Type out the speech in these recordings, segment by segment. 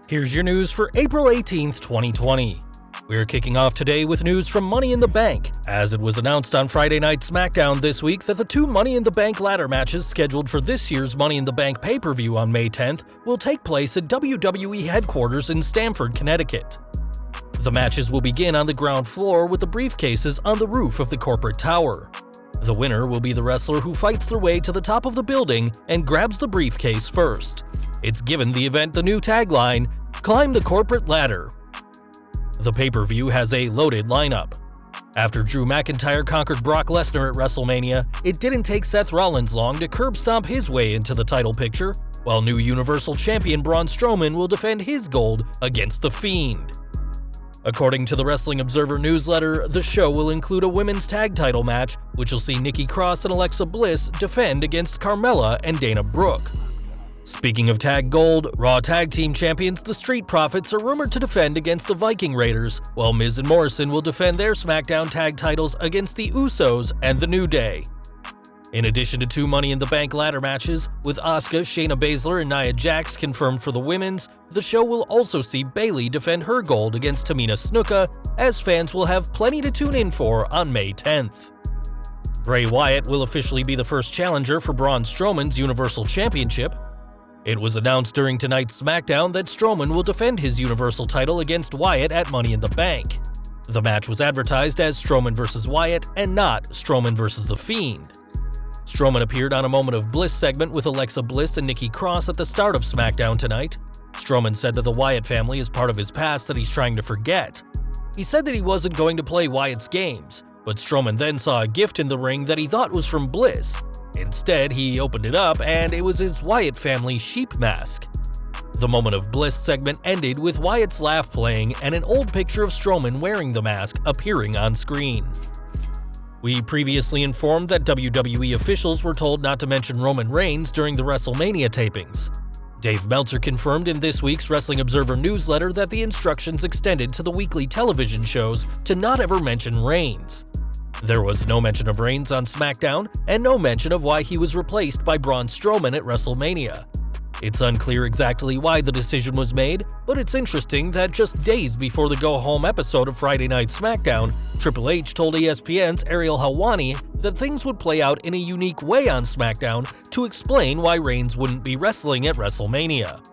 Here's your news for April 18th, 2020. We're kicking off today with news from Money in the Bank, as it was announced on Friday Night SmackDown this week that the two Money in the Bank ladder matches scheduled for this year's Money in the Bank pay-per-view on May 10th will take place at WWE headquarters in Stamford, Connecticut. The matches will begin on the ground floor with the briefcases on the roof of the corporate tower. The winner will be the wrestler who fights their way to the top of the building and grabs the briefcase first. It's given the event the new tagline, "Climb the Corporate Ladder." The pay-per-view has a loaded lineup. After Drew McIntyre conquered Brock Lesnar at WrestleMania, it didn't take Seth Rollins long to curb stomp his way into the title picture, while new Universal Champion Braun Strowman will defend his gold against The Fiend. According to the Wrestling Observer newsletter, the show will include a women's tag title match, which will see Nikki Cross and Alexa Bliss defend against Carmella and Dana Brooke. Speaking of tag gold, Raw Tag Team Champions the Street Profits are rumored to defend against the Viking Raiders, while Miz and Morrison will defend their SmackDown tag titles against the Usos and The New Day. In addition to two Money in the Bank ladder matches, with Asuka, Shayna Baszler, and Nia Jax confirmed for the women's, the show will also see Bayley defend her gold against Tamina Snuka, as fans will have plenty to tune in for on May 10th. Bray Wyatt will officially be the first challenger for Braun Strowman's Universal Championship. It was announced during tonight's SmackDown that Strowman will defend his Universal title against Wyatt at Money in the Bank. The match was advertised as Strowman vs. Wyatt and not Strowman vs. The Fiend. Strowman appeared on a Moment of Bliss segment with Alexa Bliss and Nikki Cross at the start of SmackDown tonight. Strowman said that the Wyatt family is part of his past that he's trying to forget. He said that he wasn't going to play Wyatt's games, but Strowman then saw a gift in the ring that he thought was from Bliss. Instead, he opened it up and it was his Wyatt family sheep mask. The Moment of Bliss segment ended with Wyatt's laugh playing and an old picture of Strowman wearing the mask appearing on screen. We previously informed that WWE officials were told not to mention Roman Reigns during the WrestleMania tapings. Dave Meltzer confirmed in this week's Wrestling Observer newsletter that the instructions extended to the weekly television shows to not ever mention Reigns. There was no mention of Reigns on SmackDown, and no mention of why he was replaced by Braun Strowman at WrestleMania. It's unclear exactly why the decision was made, but it's interesting that just days before the go-home episode of Friday Night SmackDown, Triple H told ESPN's Ariel Helwani that things would play out in a unique way on SmackDown to explain why Reigns wouldn't be wrestling at WrestleMania.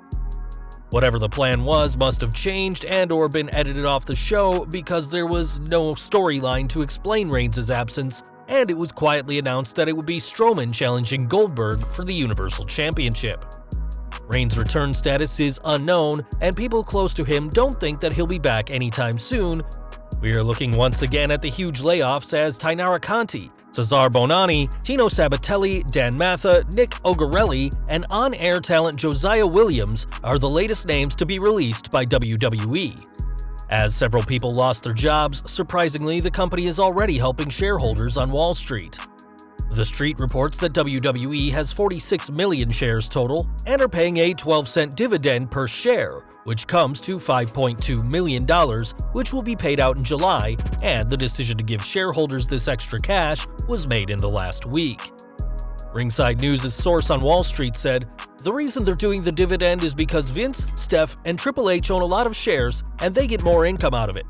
Whatever the plan was must have changed and/or been edited off the show because there was no storyline to explain Reigns' absence, and it was quietly announced that it would be Strowman challenging Goldberg for the Universal Championship. Reigns' return status is unknown, and people close to him don't think that he'll be back anytime soon. We are looking once again at the huge layoffs as Tainara Conti, Cesar Bonani, Tino Sabatelli, Dan Matha, Nick Ogarelli, and on-air talent Josiah Williams are the latest names to be released by WWE. As several people lost their jobs, surprisingly, the company is already helping shareholders on Wall Street. The Street reports that WWE has 46 million shares total and are paying a 12-cent dividend per share, which comes to $5.2 million, which will be paid out in July, and the decision to give shareholders this extra cash was made in the last week. Ringside News' source on Wall Street said, "The reason they're doing the dividend is because Vince, Steph, and Triple H own a lot of shares, and they get more income out of it."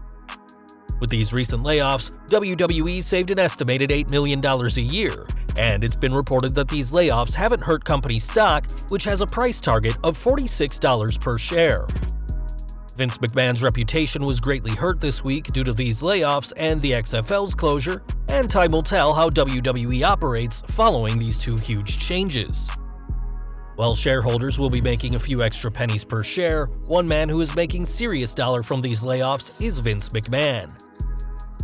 With these recent layoffs, WWE saved an estimated $8 million a year, and it's been reported that these layoffs haven't hurt company stock, which has a price target of $46 per share. Vince McMahon's reputation was greatly hurt this week due to these layoffs and the XFL's closure, and time will tell how WWE operates following these two huge changes. While shareholders will be making a few extra pennies per share, one man who is making serious dollar from these layoffs is Vince McMahon.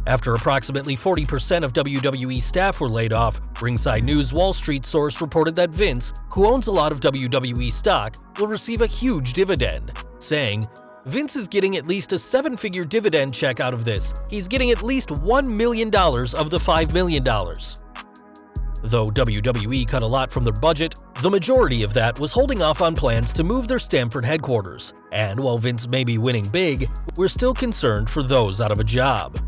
After approximately 40% of WWE staff were laid off, Ringside News Wall Street source reported that Vince, who owns a lot of WWE stock, will receive a huge dividend, saying, "Vince is getting at least a 7-figure dividend check out of this. He's getting at least $1 million of the $5 million. Though WWE cut a lot from their budget, the majority of that was holding off on plans to move their Stamford headquarters, and while Vince may be winning big, we're still concerned for those out of a job.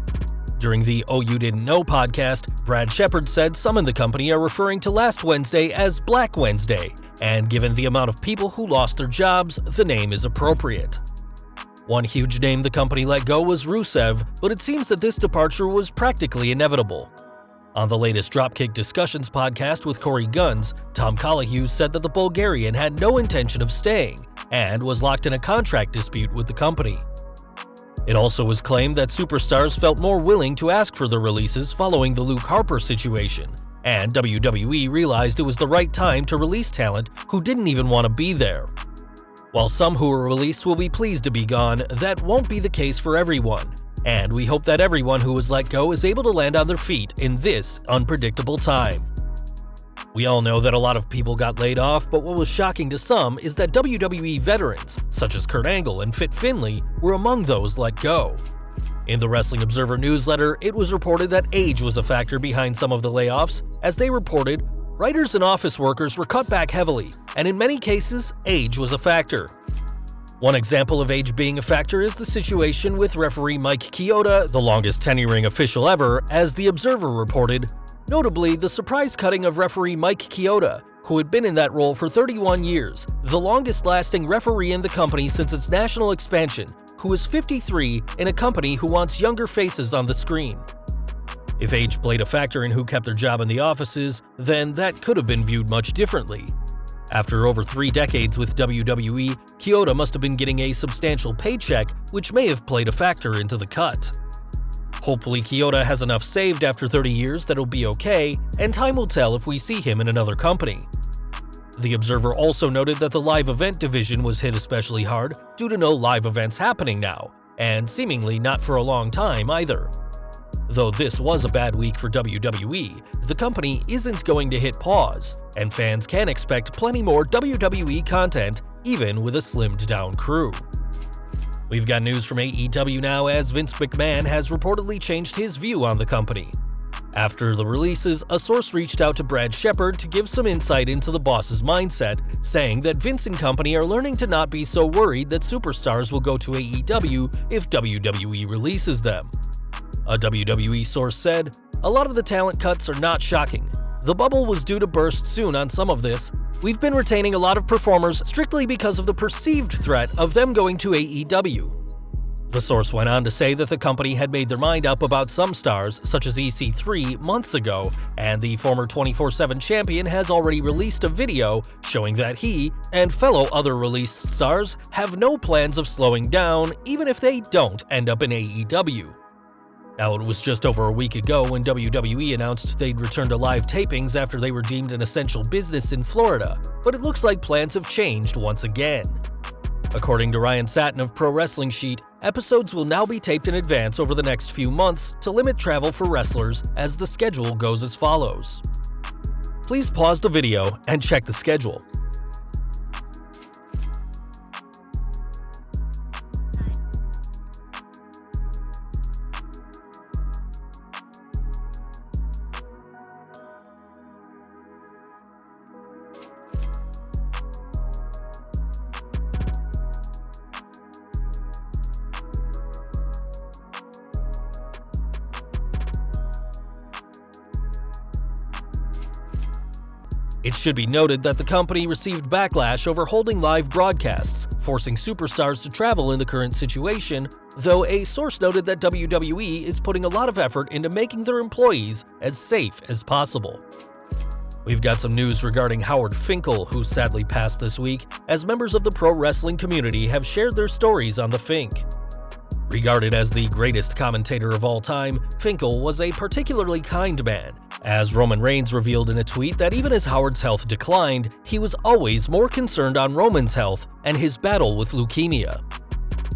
During the Oh You Didn't Know podcast, Brad Shepard said some in the company are referring to last Wednesday as Black Wednesday, and given the amount of people who lost their jobs, the name is appropriate. One huge name the company let go was Rusev, but it seems that this departure was practically inevitable. On the latest Dropkick Discussions podcast with Corey Guns, Tom Collahue said that the Bulgarian had no intention of staying and was locked in a contract dispute with the company. It also was claimed that superstars felt more willing to ask for their releases following the Luke Harper situation, and WWE realized it was the right time to release talent who didn't even want to be there. While some who were released will be pleased to be gone, that won't be the case for everyone, and we hope that everyone who was let go is able to land on their feet in this unpredictable time. We all know that a lot of people got laid off, but what was shocking to some is that WWE veterans, such as Kurt Angle and Fit Finlay, were among those let go. In the Wrestling Observer newsletter, it was reported that age was a factor behind some of the layoffs. As they reported, writers and office workers were cut back heavily, and in many cases, age was a factor. One example of age being a factor is the situation with referee Mike Chioda, the longest tenuring official ever, as the Observer reported. Notably, the surprise cutting of referee Mike Chioda, who had been in that role for 31 years, the longest-lasting referee in the company since its national expansion, who is 53 in a company who wants younger faces on the screen. If age played a factor in who kept their job in the offices, then that could have been viewed much differently. After over 3 decades with WWE, Chioda must have been getting a substantial paycheck, which may have played a factor into the cut. Hopefully Chioda has enough saved after 30 years that it'll be okay, and time will tell if we see him in another company. The Observer also noted that the live event division was hit especially hard due to no live events happening now, and seemingly not for a long time either. Though this was a bad week for WWE, the company isn't going to hit pause, and fans can expect plenty more WWE content even with a slimmed down crew. We've got news from AEW now, as Vince McMahon has reportedly changed his view on the company. After the releases, a source reached out to Brad Shepard to give some insight into the boss's mindset, saying that Vince and company are learning to not be so worried that superstars will go to AEW if WWE releases them. A WWE source said, "A lot of the talent cuts are not shocking. The bubble was due to burst soon on some of this. We've been retaining a lot of performers strictly because of the perceived threat of them going to AEW." The source went on to say that the company had made their mind up about some stars, such as EC3, months ago, and the former 24/7 champion has already released a video showing that he and fellow other released stars have no plans of slowing down, even if they don't end up in AEW. Now, it was just over a week ago when WWE announced they'd return to live tapings after they were deemed an essential business in Florida, but it looks like plans have changed once again. According to Ryan Satin of Pro Wrestling Sheet, episodes will now be taped in advance over the next few months to limit travel for wrestlers, as the schedule goes as follows. Please pause the video and check the schedule. It should be noted that the company received backlash over holding live broadcasts, forcing superstars to travel in the current situation, though a source noted that WWE is putting a lot of effort into making their employees as safe as possible. We've got some news regarding Howard Finkel, who sadly passed this week, as members of the pro wrestling community have shared their stories on the Fink. Regarded as the greatest commentator of all time, Finkel was a particularly kind man, as Roman Reigns revealed in a tweet that even as Howard's health declined, he was always more concerned on Roman's health and his battle with leukemia.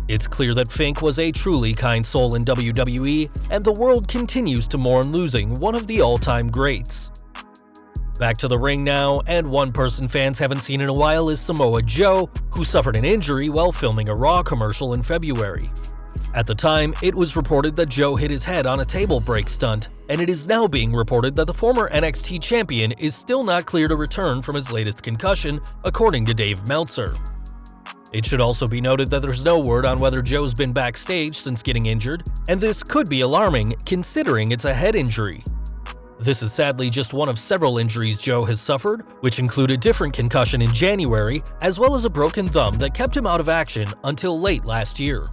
It's clear that Fink was a truly kind soul in WWE, and the world continues to mourn losing one of the all-time greats. Back to the ring now, and one person fans haven't seen in a while is Samoa Joe, who suffered an injury while filming a Raw commercial in February. At the time, it was reported that Joe hit his head on a table break stunt, and it is now being reported that the former NXT champion is still not clear to return from his latest concussion, according to Dave Meltzer. It should also be noted that there's no word on whether Joe's been backstage since getting injured, and this could be alarming considering it's a head injury. This is sadly just one of several injuries Joe has suffered, which include a different concussion in January, as well as a broken thumb that kept him out of action until late last year.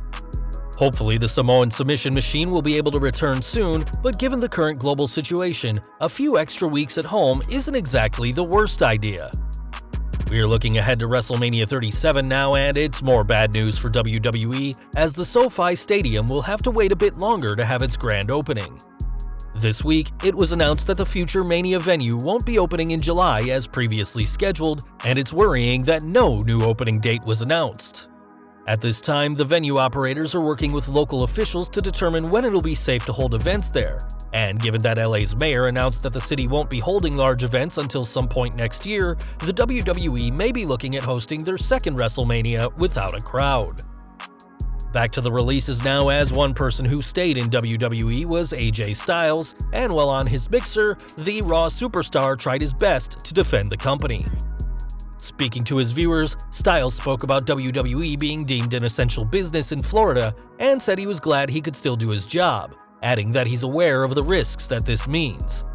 Hopefully, the Samoan submission machine will be able to return soon, but given the current global situation, a few extra weeks at home isn't exactly the worst idea. We're looking ahead to WrestleMania 37 now, and it's more bad news for WWE, as the SoFi Stadium will have to wait a bit longer to have its grand opening. This week, it was announced that the future Mania venue won't be opening in July as previously scheduled, and it's worrying that no new opening date was announced. At this time, the venue operators are working with local officials to determine when it'll be safe to hold events there. And given that LA's mayor announced that the city won't be holding large events until some point next year, the WWE may be looking at hosting their second WrestleMania without a crowd. Back to the releases now, as one person who stayed in WWE was AJ Styles, and while on his mixer, the Raw superstar tried his best to defend the company. Speaking to his viewers, Styles spoke about WWE being deemed an essential business in Florida and said he was glad he could still do his job, adding that he's aware of the risks that this means.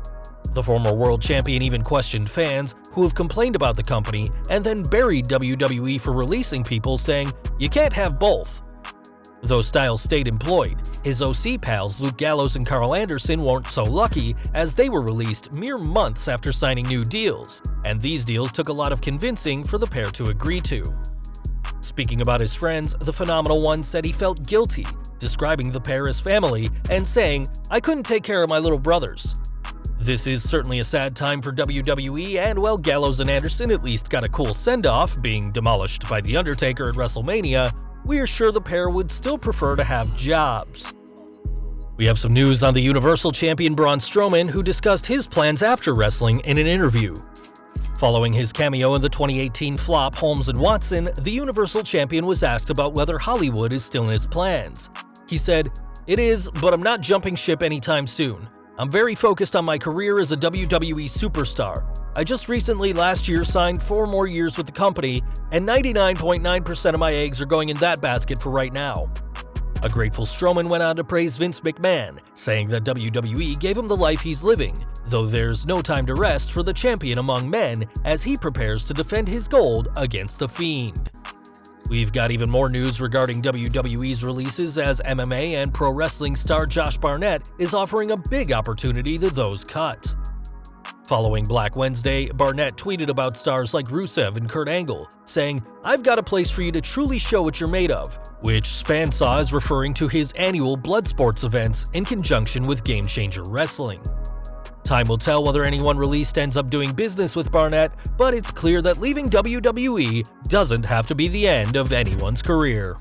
The former world champion even questioned fans who have complained about the company and then buried WWE for releasing people, saying, "You can't have both." Though Styles stayed employed, his OC pals Luke Gallows and Carl Anderson weren't so lucky, as they were released mere months after signing new deals, and these deals took a lot of convincing for the pair to agree to. Speaking about his friends, the Phenomenal One said he felt guilty, describing the pair as family and saying, "I couldn't take care of my little brothers." This is certainly a sad time for WWE, and while Gallows and Anderson at least got a cool send-off, being demolished by The Undertaker at WrestleMania, we are sure the pair would still prefer to have jobs. We have some news on the Universal Champion Braun Strowman, who discussed his plans after wrestling in an interview. Following his cameo in the 2018 flop Holmes & Watson, the Universal Champion was asked about whether Hollywood is still in his plans. He said, "It is, but I'm not jumping ship anytime soon. I'm very focused on my career as a WWE superstar. I just recently last year signed 4 more years with the company, and 99.9% of my eggs are going in that basket for right now." A grateful Strowman went on to praise Vince McMahon, saying that WWE gave him the life he's living, though there's no time to rest for the champion among men as he prepares to defend his gold against The Fiend. We've got even more news regarding WWE's releases, as MMA and pro wrestling star Josh Barnett is offering a big opportunity to those cut. Following Black Wednesday, Barnett tweeted about stars like Rusev and Kurt Angle, saying, "I've got a place for you to truly show what you're made of," which Span saw as referring to his annual Bloodsports events in conjunction with Game Changer Wrestling. Time will tell whether anyone released ends up doing business with Barnett, but it's clear that leaving WWE doesn't have to be the end of anyone's career.